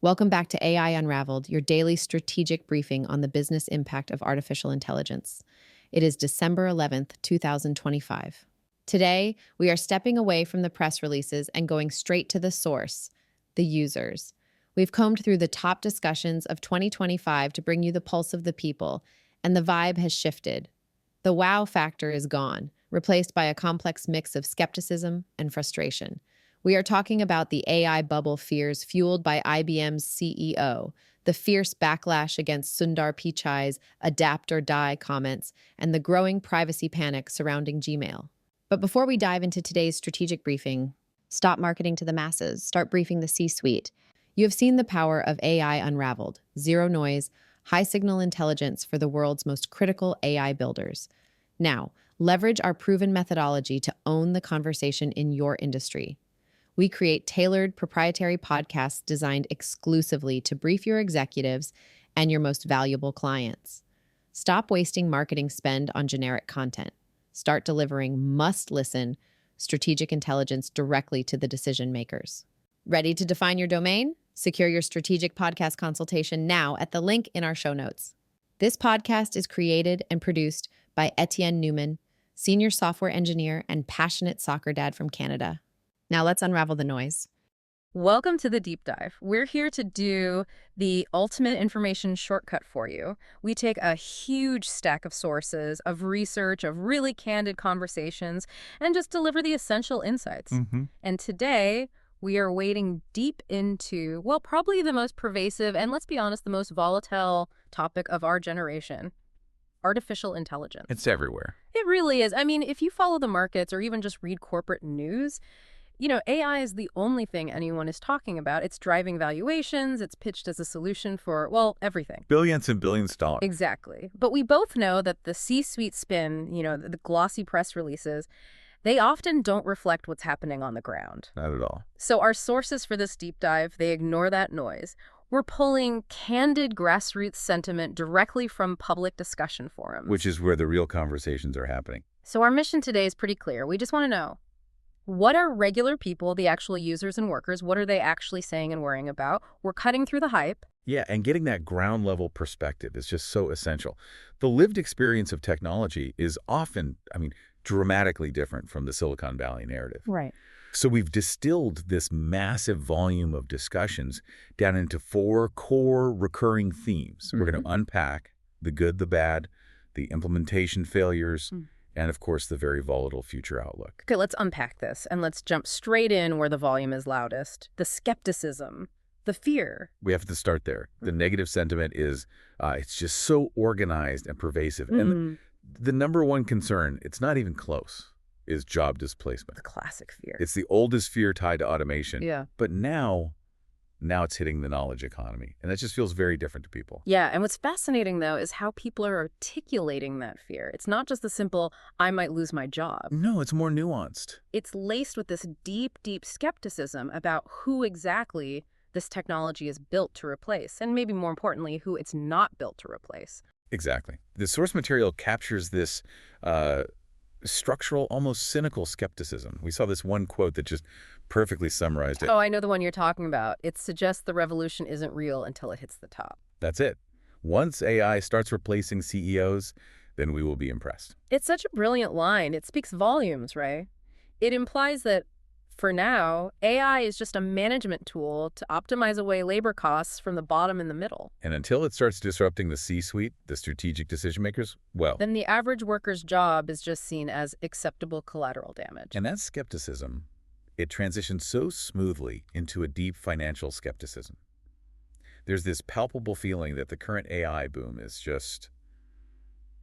Welcome back to AI Unraveled, your daily strategic briefing on the business impact of artificial intelligence. It is December 11th, 2025. Today, we are stepping away from the press releases and going straight to the source, the users. We've combed through the top discussions of 2025 to bring you the pulse of the people, and the vibe has shifted. The wow factor is gone, replaced by a complex mix of skepticism and frustration. We are talking about the AI bubble fears fueled by IBM's CEO, the fierce backlash against Sundar Pichai's adapt or die comments, and the growing privacy panic surrounding Gmail. But before we dive into today's strategic briefing, stop marketing to the masses, start briefing the C-suite. You have seen the power of AI unraveled, zero noise, high signal intelligence for the world's most critical AI builders. Now, leverage our proven methodology to own the conversation in your industry. We create tailored proprietary podcasts designed exclusively to brief your executives and your most valuable clients. Stop wasting marketing spend on generic content. Start delivering must-listen strategic intelligence directly to the decision makers. Ready to define your domain? Secure your strategic podcast consultation now at the link in our show notes. This podcast is created and produced by Etienne Noumen, senior software engineer and passionate soccer dad from Canada. Now let's unravel the noise. Welcome to the deep dive. We're here to do the ultimate information shortcut for you. We take a huge stack of sources, of research, of really candid conversations, and just deliver the essential insights. And today, we are wading deep into, well, probably the most pervasive and, let's be honest, the most volatile topic of our generation: artificial intelligence. It's everywhere. It really is. I mean, if you follow the markets or even just read corporate news, AI is the only thing anyone is talking about. It's driving valuations. It's pitched as a solution for, well, everything. Billions and billions of dollars. Exactly. But we both know that the C-suite spin, the glossy press releases, they often don't reflect what's happening on the ground. Not at all. So our sources for this deep dive, they ignore that noise. We're pulling candid grassroots sentiment directly from public discussion forums. Which is where the real conversations are happening. So our mission today is pretty clear. We just want to know, what are regular people, the actual users and workers, what are they actually saying and worrying about? We're cutting through the hype. Yeah, and getting that ground level perspective is just so essential. The lived experience of technology is often, dramatically different from the Silicon Valley narrative. Right. So we've distilled this massive volume of discussions down into 4 core recurring themes. We're going to unpack the good, the bad, the implementation failures, and of course, the very volatile future outlook. Okay, let's unpack this, and let's jump straight in where the volume is loudest. The skepticism, the fear. We have to start there. The negative sentiment is, it's just so organized and pervasive. And the number one concern, it's not even close, is job displacement. The classic fear. It's the oldest fear tied to automation. Yeah. But now it's hitting the knowledge economy. And that just feels very different to people. Yeah, and what's fascinating, though, is how people are articulating that fear. It's not just the simple, I might lose my job. No, it's more nuanced. It's laced with this deep, deep skepticism about who exactly this technology is built to replace, and maybe more importantly, who it's not built to replace. Exactly. The source material captures this structural, almost cynical skepticism. We saw this one quote that just perfectly summarized it. Oh, I know the one you're talking about. It suggests the revolution isn't real until it hits the top. That's it. Once AI starts replacing CEOs, then we will be impressed. It's such a brilliant line. It speaks volumes, right? It implies that, for now, AI is just a management tool to optimize away labor costs from the bottom and the middle. And until it starts disrupting the C-suite, the strategic decision makers, well, then the average worker's job is just seen as acceptable collateral damage. And that skepticism, it transitions so smoothly into a deep financial skepticism. There's this palpable feeling that the current AI boom is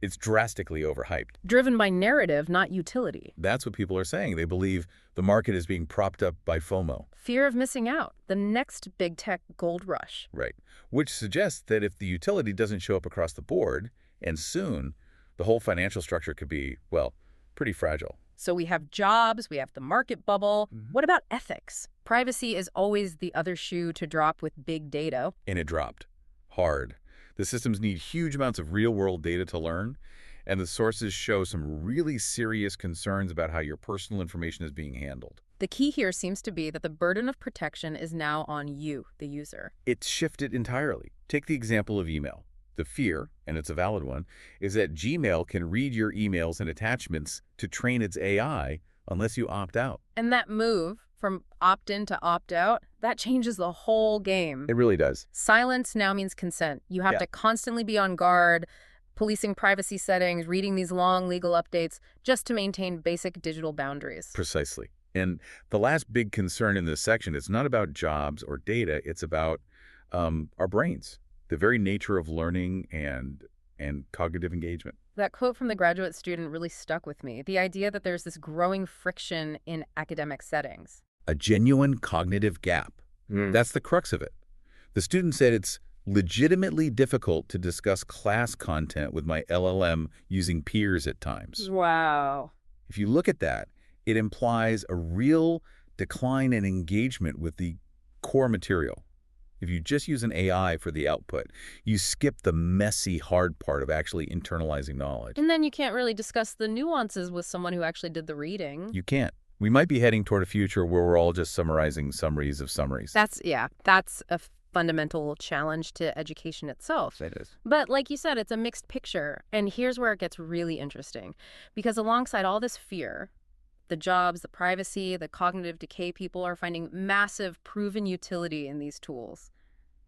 it's drastically overhyped. Driven by narrative, not utility. That's what people are saying. They believe the market is being propped up by FOMO. Fear of missing out, the next big tech gold rush. Right. Which suggests that if the utility doesn't show up across the board, and soon, the whole financial structure could be, well, pretty fragile. So we have jobs, we have the market bubble. What about ethics? Privacy is always the other shoe to drop with big data. And it dropped. Hard. The systems need huge amounts of real-world data to learn, and the sources show some really serious concerns about how your personal information is being handled. The key here seems to be that the burden of protection is now on you, the user. It's shifted entirely. Take the example of email. The fear, and it's a valid one, is that Gmail can read your emails and attachments to train its AI unless you opt out. And that move from opt-in to opt-out, that changes the whole game. It really does. Silence now means consent. You have to constantly be on guard, policing privacy settings, reading these long legal updates, just to maintain basic digital boundaries. Precisely. And the last big concern in this section is not about jobs or data, it's about our brains, the very nature of learning and cognitive engagement. That quote from the graduate student really stuck with me, the idea that there's this growing friction in academic settings. A genuine cognitive gap. That's the crux of it. The student said it's legitimately difficult to discuss class content with my LLM using peers at times. Wow. If you look at that, it implies a real decline in engagement with the core material. If you just use an AI for the output, you skip the messy, hard part of actually internalizing knowledge. And then you can't really discuss the nuances with someone who actually did the reading. You can't. We might be heading toward a future where we're all just summarizing summaries of summaries. That's a fundamental challenge to education itself. It is. But like you said, it's a mixed picture. And here's where it gets really interesting. Because alongside all this fear, the jobs, the privacy, the cognitive decay, people are finding massive proven utility in these tools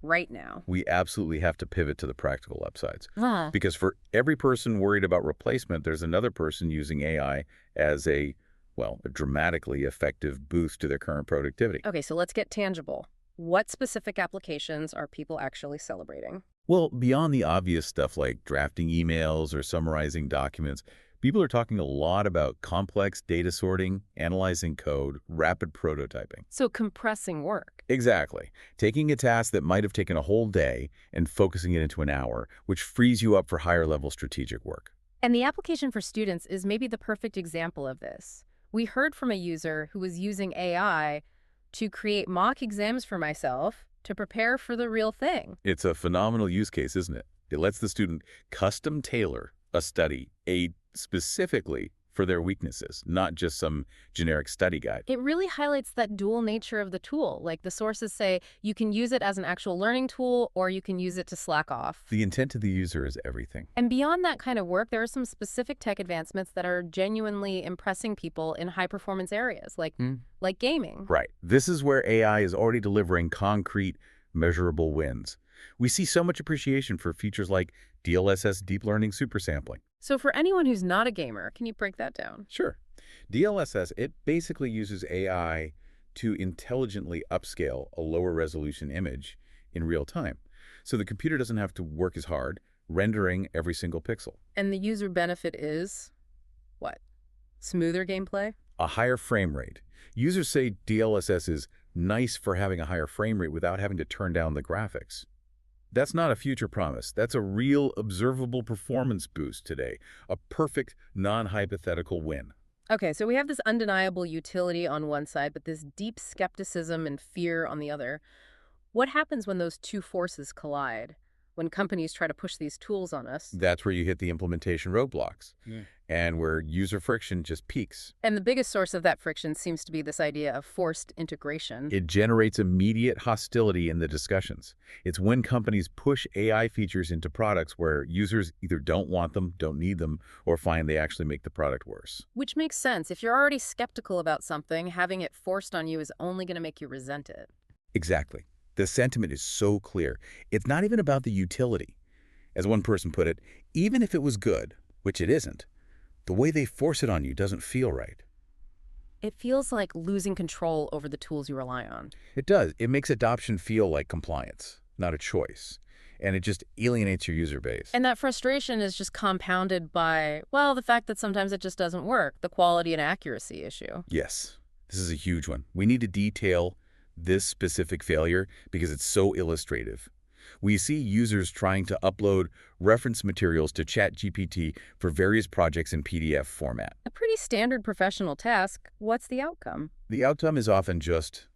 right now. We absolutely have to pivot to the practical upsides. Because for every person worried about replacement, there's another person using AI as a dramatically effective boost to their current productivity. Okay, so let's get tangible. What specific applications are people actually celebrating? Well, beyond the obvious stuff like drafting emails or summarizing documents, people are talking a lot about complex data sorting, analyzing code, rapid prototyping. So compressing work. Exactly. Taking a task that might have taken a whole day and focusing it into an hour, which frees you up for higher-level strategic work. And the application for students is maybe the perfect example of this. We heard from a user who was using AI to create mock exams for myself to prepare for the real thing. It's a phenomenal use case, isn't it? It lets the student custom tailor a study aid specifically for their weaknesses, not just some generic study guide. It really highlights that dual nature of the tool. Like the sources say, you can use it as an actual learning tool or you can use it to slack off. The intent of the user is everything. And beyond that kind of work, there are some specific tech advancements that are genuinely impressing people in high-performance areas, like gaming. Right. This is where AI is already delivering concrete, measurable wins. We see so much appreciation for features like DLSS deep learning supersampling. So for anyone who's not a gamer, can you break that down? Sure. DLSS, it basically uses AI to intelligently upscale a lower resolution image in real time. So the computer doesn't have to work as hard, rendering every single pixel. And the user benefit is what? Smoother gameplay? A higher frame rate. Users say DLSS is nice for having a higher frame rate without having to turn down the graphics. That's not a future promise. That's a real observable performance boost today. A perfect, non-hypothetical win. Okay, so we have this undeniable utility on one side, but this deep skepticism and fear on the other. What happens when those two forces collide? When companies try to push these tools on us? That's where you hit the implementation roadblocks and where user friction just peaks. And the biggest source of that friction seems to be this idea of forced integration. It generates immediate hostility in the discussions. It's when companies push AI features into products where users either don't want them, don't need them, or find they actually make the product worse. Which makes sense. If you're already skeptical about something, having it forced on you is only going to make you resent it. Exactly. The sentiment is so clear. It's not even about the utility. As one person put it, even if it was good, which it isn't, the way they force it on you doesn't feel right. It feels like losing control over the tools you rely on. It does. It makes adoption feel like compliance, not a choice. And it just alienates your user base. And that frustration is just compounded by, well, the fact that sometimes it just doesn't work, the quality and accuracy issue. Yes, this is a huge one. We need to detail this specific failure because it's so illustrative. We see users trying to upload reference materials to ChatGPT for various projects in PDF format. A pretty standard professional task. What's the outcome? The outcome is often just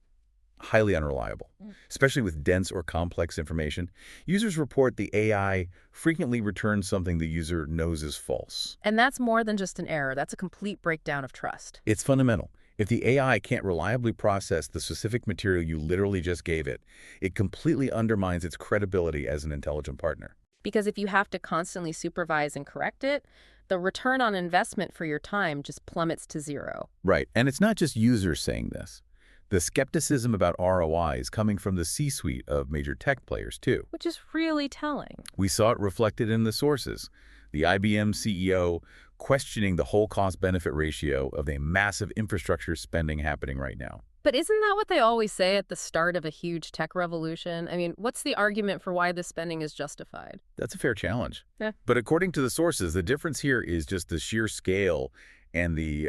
highly unreliable, especially with dense or complex information. Users report the AI frequently returns something the user knows is false. And that's more than just an error. That's a complete breakdown of trust. It's fundamental. If the AI can't reliably process the specific material you literally just gave it, it completely undermines its credibility as an intelligent partner. Because if you have to constantly supervise and correct it, the return on investment for your time just plummets to zero. Right, and it's not just users saying this. The skepticism about ROI is coming from the C-suite of major tech players, too. Which is really telling. We saw it reflected in the sources. The IBM CEO questioning the whole cost-benefit ratio of the massive infrastructure spending happening right now. But isn't that what they always say at the start of a huge tech revolution? I mean, what's the argument for why this spending is justified? That's a fair challenge. Yeah. But according to the sources, the difference here is just the sheer scale and the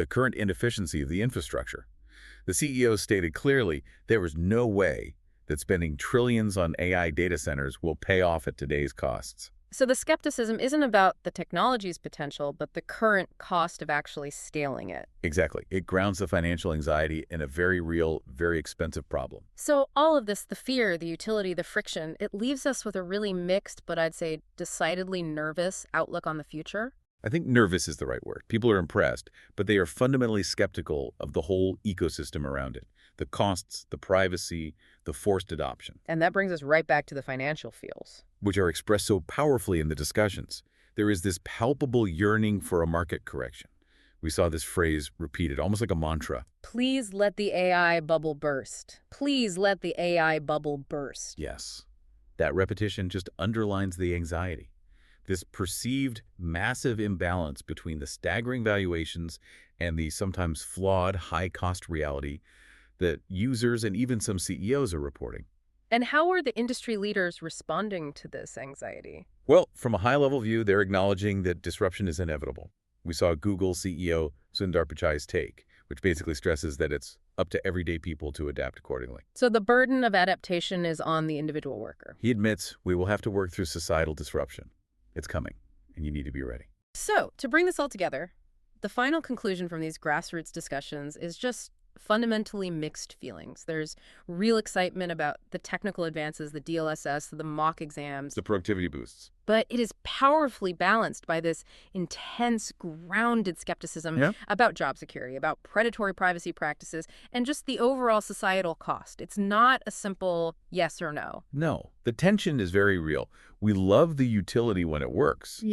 current inefficiency of the infrastructure. The CEO stated clearly there was no way that spending trillions on AI data centers will pay off at today's costs. So the skepticism isn't about the technology's potential, but the current cost of actually scaling it. Exactly. It grounds the financial anxiety in a very real, very expensive problem. So all of this, the fear, the utility, the friction, it leaves us with a really mixed, but I'd say decidedly nervous outlook on the future. I think nervous is the right word. People are impressed, but they are fundamentally skeptical of the whole ecosystem around it. The costs, the privacy, the forced adoption. And that brings us right back to the financial feels. Which are expressed so powerfully in the discussions. There is this palpable yearning for a market correction. We saw this phrase repeated, almost like a mantra. Please let the AI bubble burst. Please let the AI bubble burst. Yes. That repetition just underlines the anxiety. This perceived massive imbalance between the staggering valuations and the sometimes flawed high-cost reality that users and even some CEOs are reporting. And how are the industry leaders responding to this anxiety? Well, from a high-level view, they're acknowledging that disruption is inevitable. We saw Google CEO Sundar Pichai's take, which basically stresses that it's up to everyday people to adapt accordingly. So the burden of adaptation is on the individual worker. He admits we will have to work through societal disruption. It's coming, and you need to be ready. So, to bring this all together, the final conclusion from these grassroots discussions is just fundamentally mixed feelings. There's real excitement about the technical advances, the DLSS, the mock exams. The productivity boosts. But it is powerfully balanced by this intense, grounded skepticism about job security, about predatory privacy practices, and just the overall societal cost. It's not a simple yes or no. No, the tension is very real. We love the utility when it works,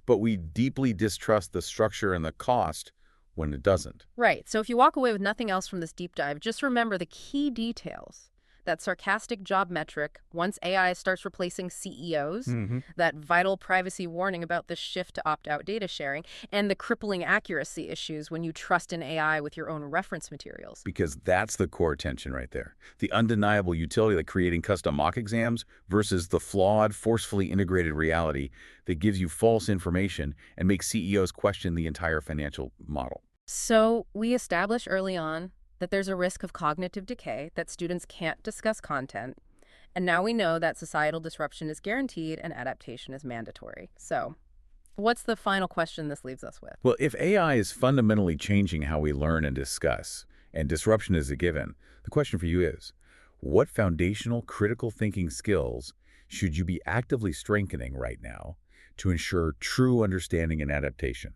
but we deeply distrust the structure and the cost when it doesn't. Right. So if you walk away with nothing else from this deep dive, just remember the key details. That sarcastic job metric, once AI starts replacing CEOs, that vital privacy warning about the shift to opt-out data sharing, and the crippling accuracy issues when you trust an AI with your own reference materials. Because that's the core tension right there. The undeniable utility of creating custom mock exams versus the flawed, forcefully integrated reality that gives you false information and makes CEOs question the entire financial model. So we established early on that there's a risk of cognitive decay, that students can't discuss content, and now we know that societal disruption is guaranteed and adaptation is mandatory. So what's the final question this leaves us with? Well, if AI is fundamentally changing how we learn and discuss, and disruption is a given, the question for you is, what foundational critical thinking skills should you be actively strengthening right now to ensure true understanding and adaptation,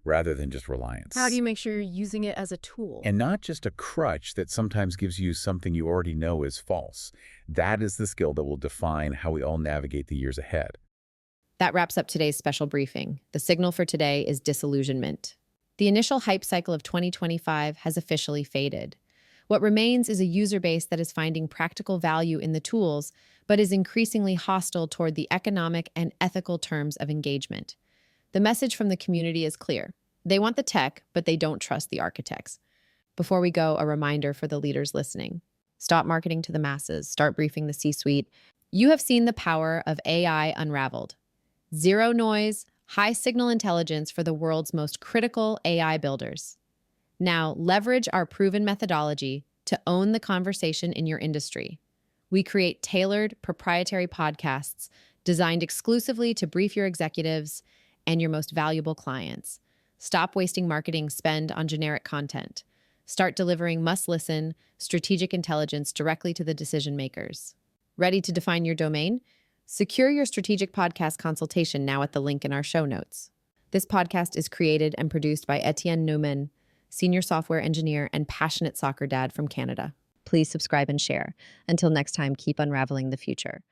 rather than just reliance? How do you make sure you're using it as a tool? And not just a crutch that sometimes gives you something you already know is false. That is the skill that will define how we all navigate the years ahead. That wraps up today's special briefing. The signal for today is disillusionment. The initial hype cycle of 2025 has officially faded. What remains is a user base that is finding practical value in the tools, but is increasingly hostile toward the economic and ethical terms of engagement. The message from the community is clear. They want the tech, but they don't trust the architects. Before we go, a reminder for the leaders listening. Stop marketing to the masses. Start briefing the C-suite. You have seen the power of AI unraveled. Zero noise, high signal intelligence for the world's most critical AI builders. Now, leverage our proven methodology to own the conversation in your industry. We create tailored, proprietary podcasts designed exclusively to brief your executives and your most valuable clients. Stop wasting marketing spend on generic content. Start delivering must-listen, strategic intelligence directly to the decision makers. Ready to define your domain? Secure your strategic podcast consultation now at the link in our show notes. This podcast is created and produced by Etienne Noumen, senior software engineer and passionate soccer dad from Canada. Please subscribe and share. Until next time, keep unraveling the future.